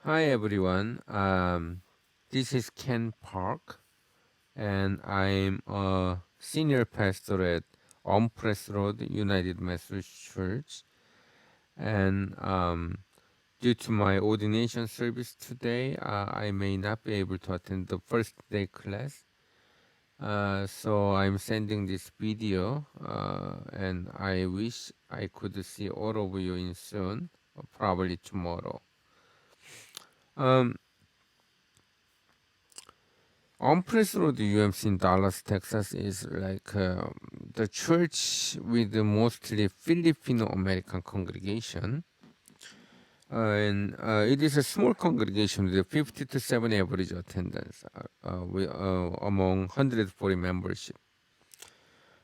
Hi everyone. This is Ken Park, and I'm a senior pastor at Press Road United Methodist Church. And due to my ordination service today, I may not be able to attend the first day class. So I'm sending this video, and I wish I could see all of you in soon, probably tomorrow. Um, On-Press Road UMC in Dallas, Texas is like the church with the mostly Filipino American congregation. And it is a small congregation with a 50 to 70 average attendance among 140 membership.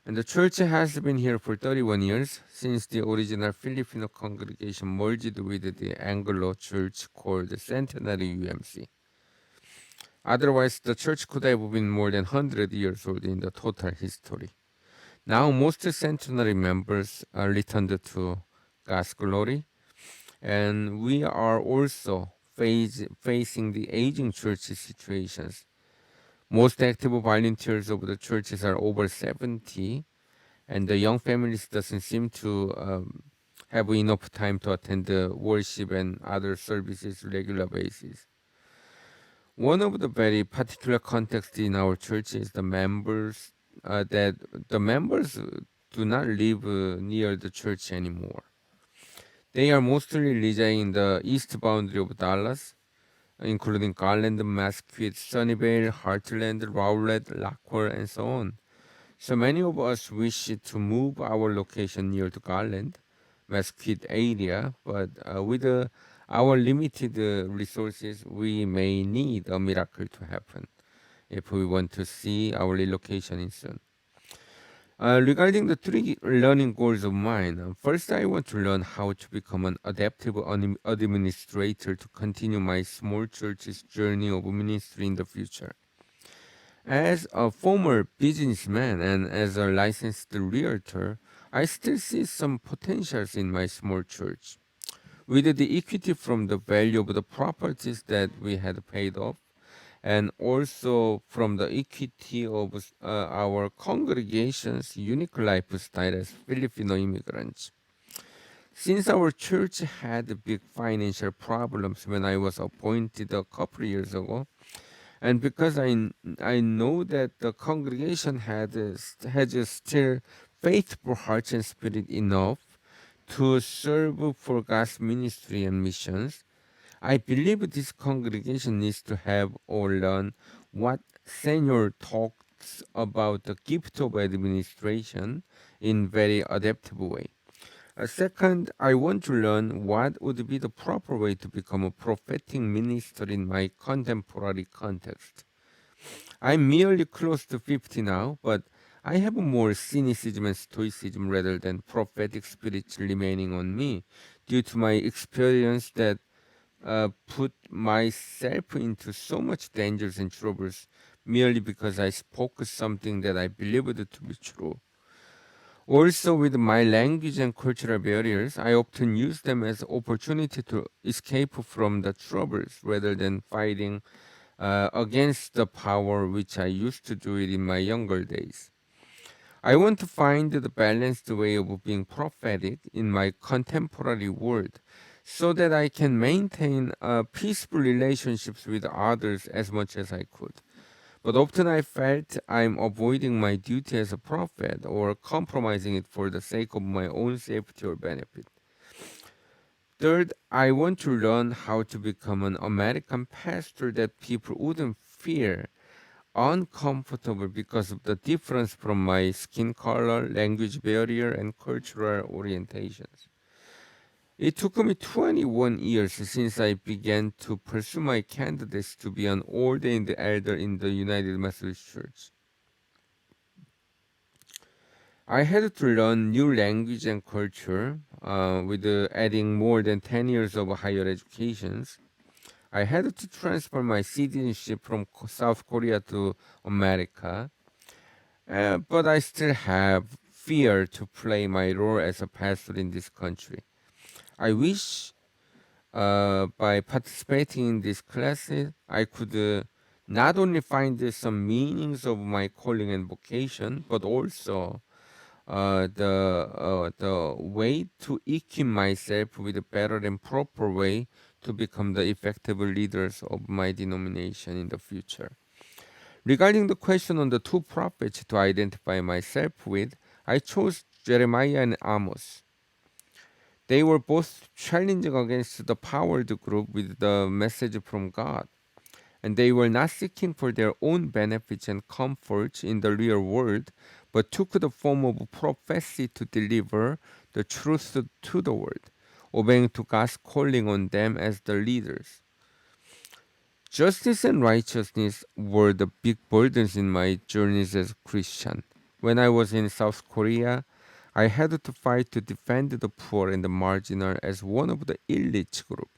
And the church has been here for 31 years since the original Filipino congregation merged with the Anglo church called Centenary UMC. Otherwise, the church could have been more than 100 years old in the total history. Now, most centenary members are returned to God's glory, and we are also facing the aging church situations. Most active volunteers of the churches are over 70, and the young families doesn't seem to have enough time to attend the worship and other services regular basis. One of the very particular contexts in our church is that the members do not live near the church anymore. They are mostly residing in the east boundary of Dallas, including Garland, Mesquite, Sunnyvale, Heartland, Rowlett, Lockhart, and so on. So many of us wish to move our location near to Garland, Mesquite area, but with our limited resources, we may need a miracle to happen if we want to see our relocation in soon. Regarding the three learning goals of mine, first I want to learn how to become an adaptive administrator to continue my small church's journey of ministry in the future. As a former businessman and as a licensed realtor, I still see some potentials in my small church. With the equity from the value of the properties that we had paid off, and also from the equity of our congregation's unique lifestyle as Filipino immigrants. Since our church had big financial problems when I was appointed a couple of years ago, and because I know that the congregation has still faithful hearts and spirit enough to serve for God's ministry and missions, I believe this congregation needs to have or learn what Senior talks about the gift of administration in very adaptive way. Second, I want to learn what would be the proper way to become a prophetic minister in my contemporary context. I'm merely close to 50 now, but I have more cynicism and stoicism rather than prophetic spirits remaining on me due to my experience that put myself into so much dangers and troubles merely because I spoke something that I believed to be true. Also, with my language and cultural barriers, I often use them as opportunity to escape from the troubles rather than fighting against the power which I used to do it in my younger days. I want to find the balanced way of being prophetic in my contemporary world so that I can maintain peaceful relationships with others as much as I could. But often I felt I'm avoiding my duty as a prophet or compromising it for the sake of my own safety or benefit. Third, I want to learn how to become an American pastor that people wouldn't fear uncomfortable because of the difference from my skin color, language barrier, and cultural orientations. It took me 21 years since I began to pursue my candidacy to be an ordained elder in the United Methodist Church. I had to learn new language and culture with adding more than 10 years of higher educations. I had to transfer my citizenship from South Korea to America, but I still have fear to play my role as a pastor in this country. I wish by participating in these classes, I could not only find some meanings of my calling and vocation, but also the way to equip myself with a better and proper way to become the effective leaders of my denomination in the future. Regarding the question on the two prophets to identify myself with, I chose Jeremiah and Amos. They were both challenging against the powered group with the message from God, and they were not seeking for their own benefits and comforts in the real world, but took the form of prophecy to deliver the truth to the world, obeying to God's calling on them as the leaders. Justice and righteousness were the big burdens in my journeys as a Christian. When I was in South Korea, I had to fight to defend the poor and the marginal as one of the elite group.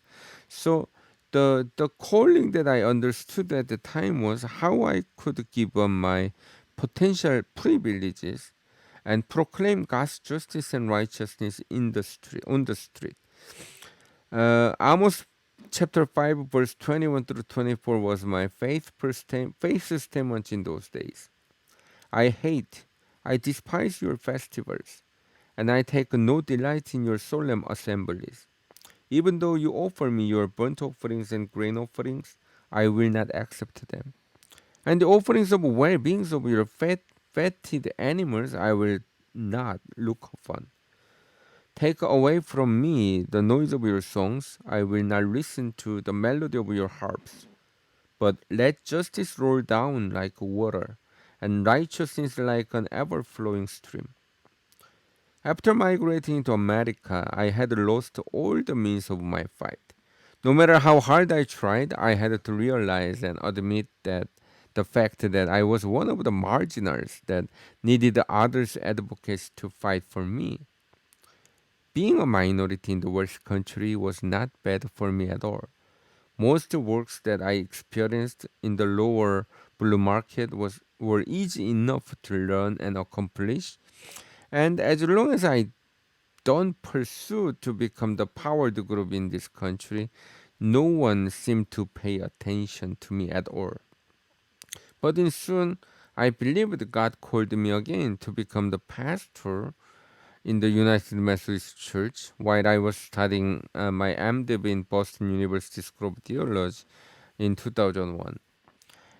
So the calling that I understood at the time was how I could give up my potential privileges and proclaim God's justice and righteousness in the street on the street. Amos chapter 5 verse 21 through 24 was my faith statement in those days. I despise your festivals, and I take no delight in your solemn assemblies. Even though you offer me your burnt offerings and grain offerings, I will not accept them. And the offerings of well beings of your fatted animals I will not look upon. Take away from me the noise of your songs, I will not listen to the melody of your harps. But let justice roll down like water, and righteousness like an ever flowing stream. After migrating to America, I had lost all the means of my fight. No matter how hard I tried, I had to realize and admit that the fact that I was one of the marginals that needed others' advocates to fight for me. Being a minority in the worst country was not bad for me at all. Most works that I experienced in the lower blue market were easy enough to learn and accomplish, and as long as I don't pursue to become the powered group in this country, no one seemed to pay attention to me at all. But in soon, I believed God called me again to become the pastor in the United Methodist Church while I was studying my MDiv in Boston University School of Theology in 2001.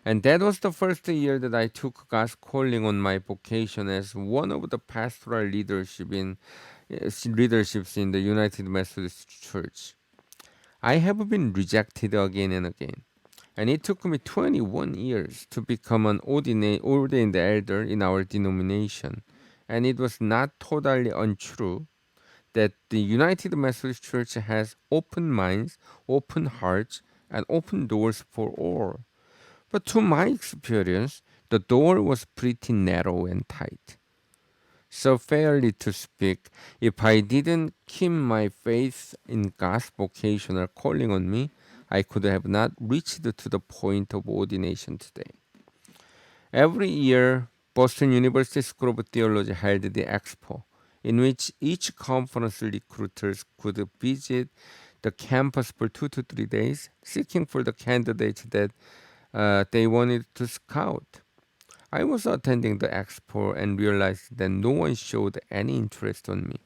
And that was the first year that I took God's calling on my vocation as one of the pastoral leaderships in the United Methodist Church. I have been rejected again and again, and it took me 21 years to become an ordained elder in our denomination. And it was not totally untrue that the United Methodist Church has open minds, open hearts, and open doors for all. But to my experience, the door was pretty narrow and tight. So, fairly to speak, if I didn't keep my faith in God's vocational calling on me, I could have not reached to the point of ordination today. Every year, Boston University School of Theology held the Expo, in which each conference recruiters could visit the campus for 2 to 3 days, seeking for the candidates that they wanted to scout. I was attending the expo and realized that no one showed any interest on me.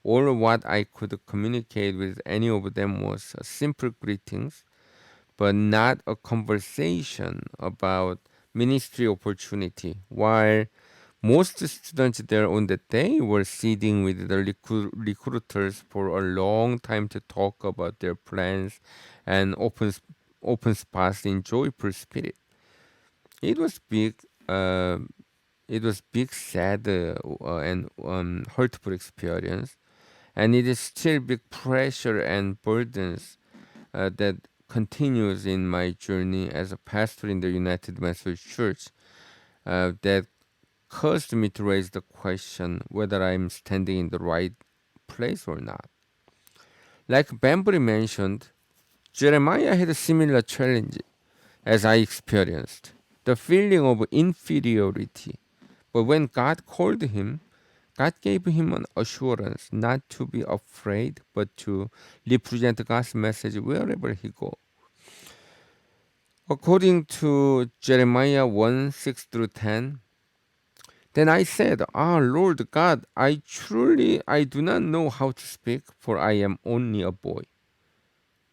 All what I could communicate with any of them was a simple greetings, but not a conversation about ministry opportunity. While most students there on that day were sitting with the recruiters for a long time to talk about their plans and open spots in joyful spirit. It was big. It was big, sad, and hurtful experience, and it is still big pressure and burdens that continues in my journey as a pastor in the United Methodist Church that caused me to raise the question whether I'm standing in the right place or not. Like Banbury mentioned, Jeremiah had a similar challenge as I experienced the feeling of inferiority. But when God called him, God gave him an assurance not to be afraid, but to represent God's message wherever he go. According to Jeremiah 1 6 through 10, then I said, Ah, Lord God, I do not know how to speak, for I am only a boy.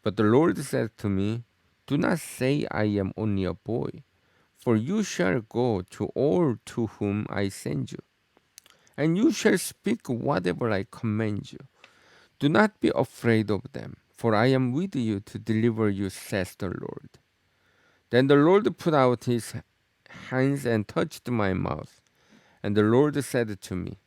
But the Lord said to me, Do not say I am only a boy, for you shall go to all to whom I send you, and you shall speak whatever I command you. Do not be afraid of them, for I am with you to deliver you, says the Lord. Then the Lord put out his hands and touched my mouth. And the Lord said to me,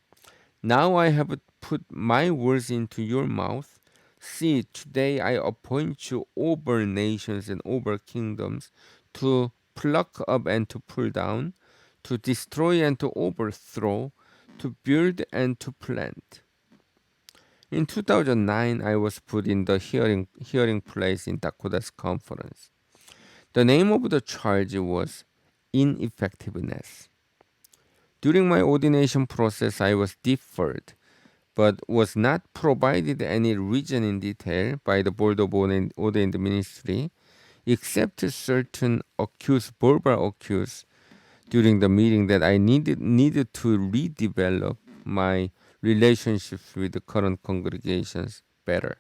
Now I have put my words into your mouth. See, today I appoint you over nations and over kingdoms to pluck up and to pull down, to destroy and to overthrow, to build and to plant. In 2009, I was put in the hearing place in Dakota's conference. The name of the charge was ineffectiveness. During my ordination process, I was deferred, but was not provided any reason in detail by the board of ordained ministry, except certain verbal accuse during the meeting that I needed to redevelop my relationships with the current congregations better.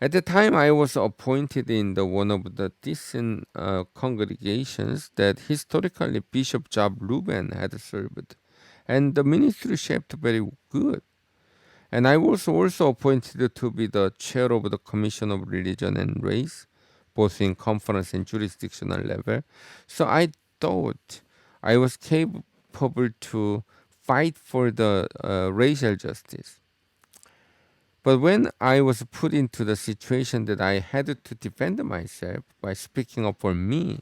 At the time, I was appointed in the one of the decent congregations that historically Bishop Job Ruben had served, and the ministry shaped very good. And I was also appointed to be the chair of the Commission of Religion and Race, both in conference and jurisdictional level. So I thought I was capable to fight for the racial justice. But when I was put into the situation that I had to defend myself by speaking up for me,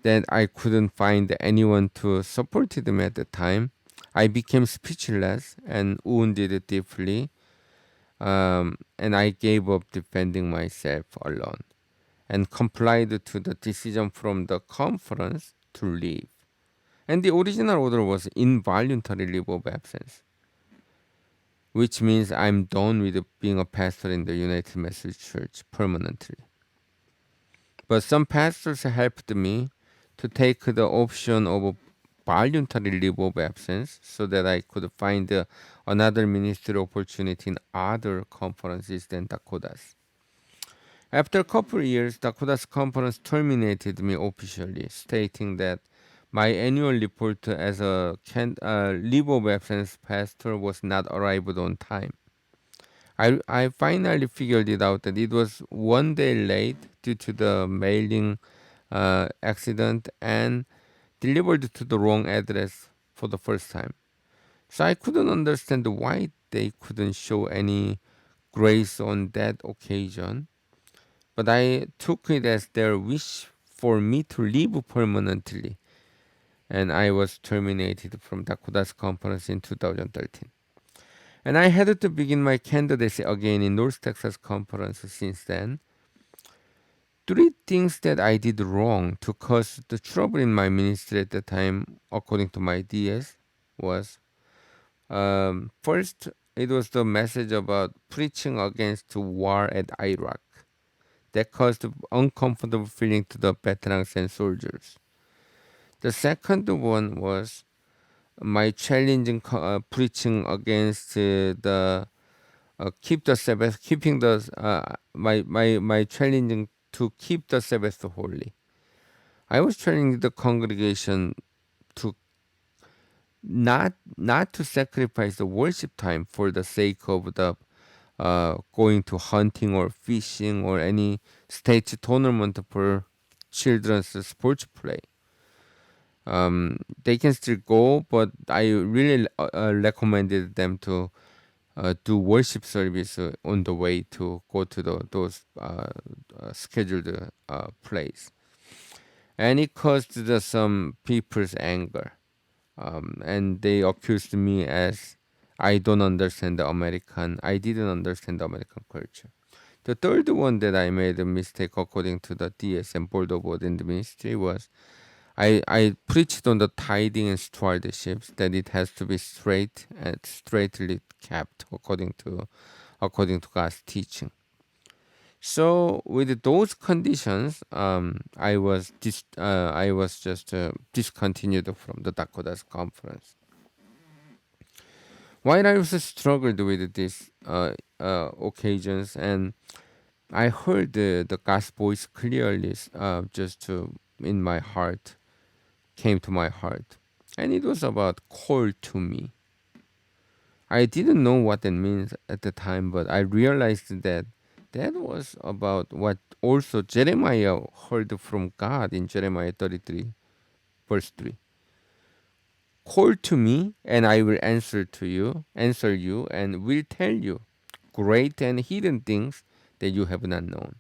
that I couldn't find anyone to support them at the time, I became speechless and wounded deeply, and I gave up defending myself alone and complied to the decision from the conference to leave. And the original order was involuntary leave of absence, which means I'm done with being a pastor in the United Methodist Church permanently. But some pastors helped me to take the option of a voluntary leave of absence so that I could find another ministry opportunity in other conferences than Dakota's. After a couple of years, Dakota's conference terminated me officially, stating that my annual report as a leave of absence pastor was not arrived on time. I finally figured it out that it was one day late due to the mailing accident and delivered to the wrong address for the first time. So I couldn't understand why they couldn't show any grace on that occasion. But I took it as their wish for me to leave permanently, and I was terminated from Dakota's conference in 2013. And I had to begin my candidacy again in North Texas conference since then. Three things that I did wrong to cause the trouble in my ministry at the time, according to my DS, was first, it was the message about preaching against war at Iraq that caused uncomfortable feeling to the veterans and soldiers. The second one was my challenging preaching against the keep the Sabbath, keeping the my challenging to keep the Sabbath holy. I was challenging the congregation to not to sacrifice the worship time for the sake of the going to hunting or fishing or any state tournament for children's sports play. They can still go, but I really recommended them to do worship service on the way to go to those scheduled plays. And it caused some people's anger. And they accused me as I didn't understand the American culture. The third one that I made a mistake according to the DS and Board of Ordained Ministry was I preached on the tithing and stewardship that it has to be straight and straightly kept according to God's teaching. So with those conditions, I was just discontinued from the Dakota's conference. While I also struggled with these occasions, and I heard the God's voice clearly, in my heart, came to my heart, and it was about call to me. I didn't know what that means at the time, but I realized that that was about what also Jeremiah heard from God in Jeremiah 33, verse 3. Call to me, and I will answer you, and will tell you great and hidden things that you have not known.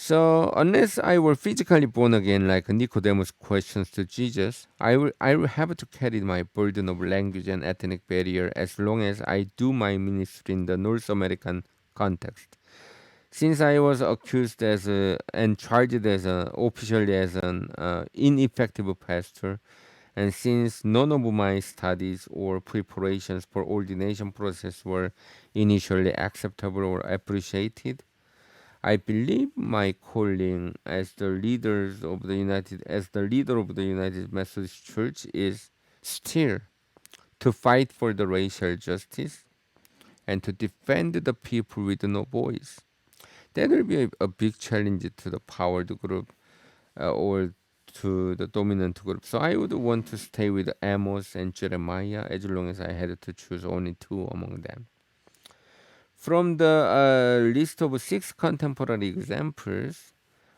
So unless I were physically born again, like Nicodemus questions to Jesus, I will have to carry my burden of language and ethnic barrier as long as I do my ministry in the North American context. Since I was accused and charged officially as an ineffective pastor, and since none of my studies or preparations for ordination process were initially acceptable or appreciated, I believe my calling as the leader of the United Methodist Church is still to fight for the racial justice and to defend the people with no voice. That will be a big challenge to the powered group or to the dominant group. So I would want to stay with Amos and Jeremiah as long as I had to choose only two among them. From the list of six contemporary examples,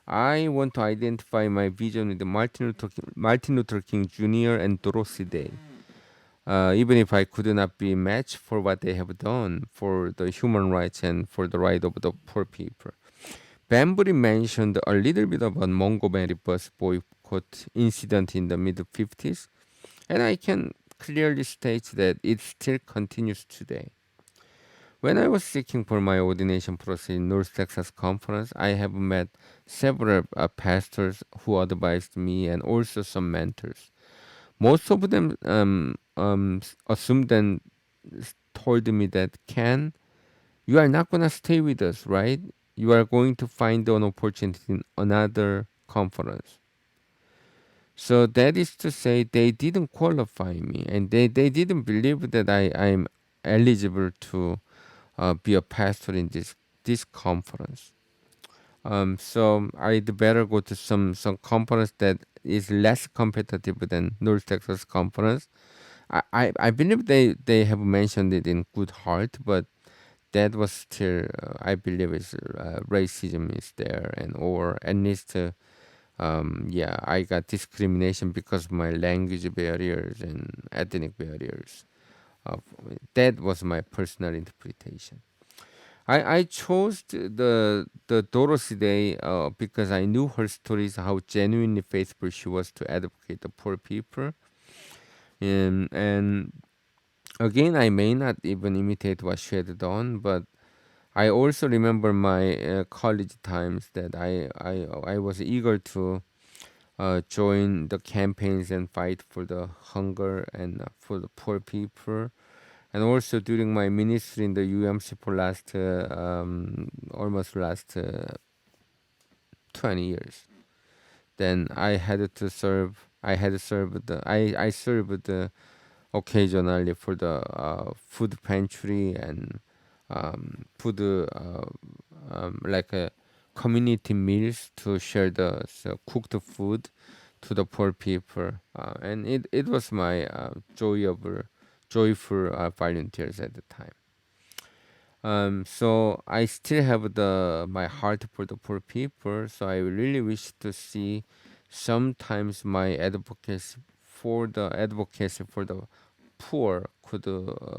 I want to identify my vision with Martin Luther King Jr. and Dorothy Day. Even if I could not be matched for what they have done for the human rights and for the right of the poor people. Banbury mentioned a little bit about Montgomery bus boycott incident in the mid 50s, and I can clearly state that it still continues today. When I was seeking for my ordination process in North Texas Conference, I have met several pastors who advised me and also some mentors. Most of them assumed and told me that, Ken, you are not going to stay with us, right? You are going to find an opportunity in another conference. So that is to say, they didn't qualify me and they didn't believe that I'm eligible to be a pastor in this conference. So I'd better go to some conference that is less competitive than North Texas conference. I believe they have mentioned it in good heart, but that was still I believe is racism is there, and or at least yeah, I got discrimination because of my language barriers and ethnic barriers. That was my personal interpretation. I chose the Dorothy Day because I knew her stories, how genuinely faithful she was to advocate the poor people. And again, I may not even imitate what she had done, but I also remember my college times that I was eager to join the campaigns and fight for the hunger and for the poor people. And also during my ministry in the UMC for almost last 20 years, then I had to serve. I had served I served occasionally for the food pantry and food like a community meals to share the cooked food to the poor people, and it was my joyful volunteers at the time. So I still have the my heart for the poor people. So I really wish to see sometimes my advocacy for the poor could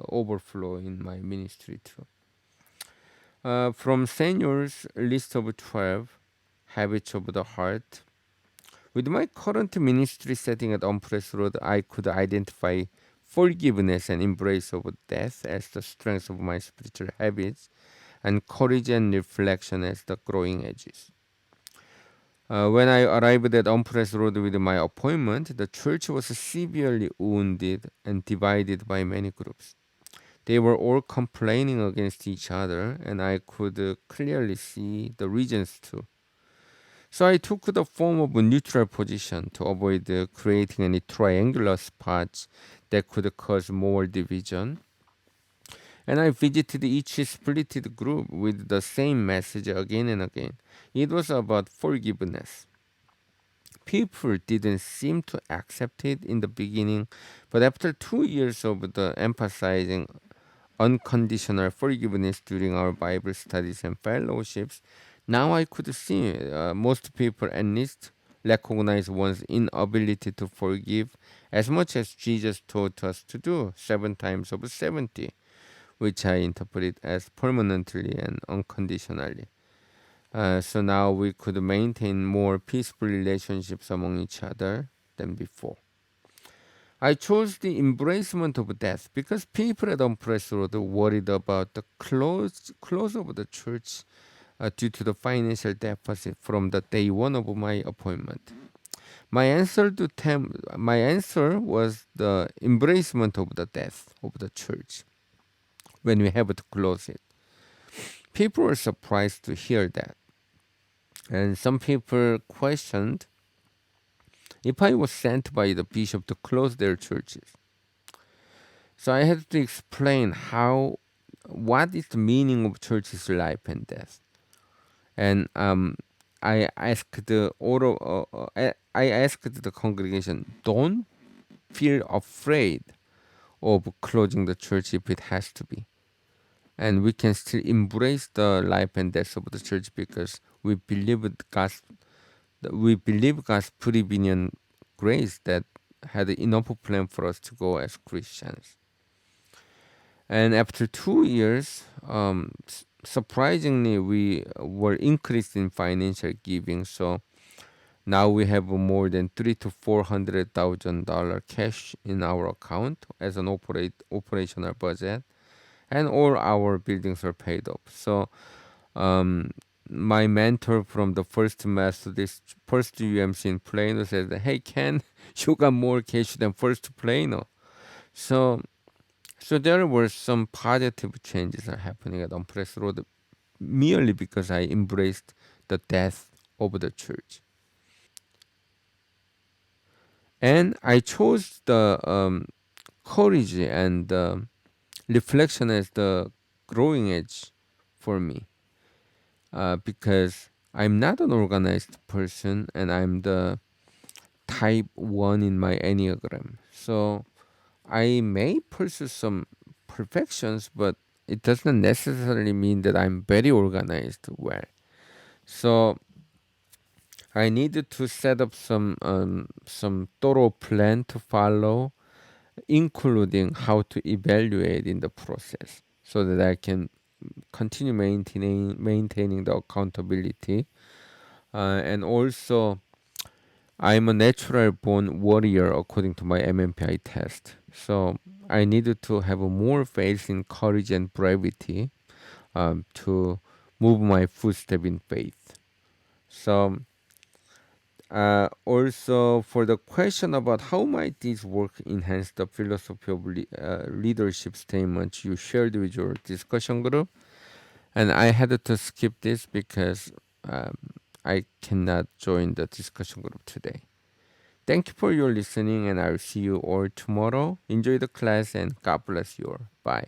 overflow in my ministry too. From Senior's list of 12 habits of the heart, with my current ministry setting at Umpress Road, I could identify forgiveness and embrace of death as the strength of my spiritual habits, and courage and reflection as the growing edges. When I arrived at Empress Road with my appointment, the church was severely wounded and divided by many groups. They were all complaining against each other, and I could clearly see the reasons too. So I took the form of a neutral position to avoid creating any triangular spots that could cause more division. And I visited each splitted group with the same message again and again. It was about forgiveness. People didn't seem to accept it in the beginning, but after 2 years of the emphasizing unconditional forgiveness during our Bible studies and fellowships, now I could see most people at least recognize one's inability to forgive as much as Jesus taught us to do 7 times over 70, which I interpret as permanently and unconditionally. So now we could maintain more peaceful relationships among each other than before. I chose the embracement of death because people at Empress Road worried about the close of the church due to the financial deficit from the day one of my appointment. My answer was the embracement of the death of the church when we have to close it. People were surprised to hear that, and some people questioned if I was sent by the bishop to close their churches. So I had to explain what is the meaning of church's life and death. And I asked I asked the congregation, don't feel afraid of closing the church if it has to be. And we can still embrace the life and death of the church because we believe God's prevenient grace that had enough plan for us to go as Christians. And after 2 years, surprisingly, we were increased in financial giving. So now we have more than $300,000 to $400,000 cash in our account as an operational budget, and all our buildings are paid off. So um, my mentor from the first Methodist, first UMC in Plano said, "Hey Ken, you got more cash than first Plano." So there were some positive changes are happening at Empress Road merely because I embraced the death of the church. And I chose the courage and reflection as the growing edge for me because I'm not an organized person and I'm the type 1 in my Enneagram. So I may pursue some perfections, but it doesn't necessarily mean that I'm very organized well. So I needed to set up some thorough plan to follow, including how to evaluate in the process, so that I can continue maintaining the accountability. And also, I'm a natural born warrior according to my MMPI test. So I needed to have more faith in courage and bravery to move my footstep in faith. So also for the question about how might this work enhance the philosophy of leadership statements you shared with your discussion group, and I had to skip this because um, I cannot join the discussion group today. Thank you for your listening, and I'll see you all tomorrow. Enjoy the class, and God bless you all. Bye.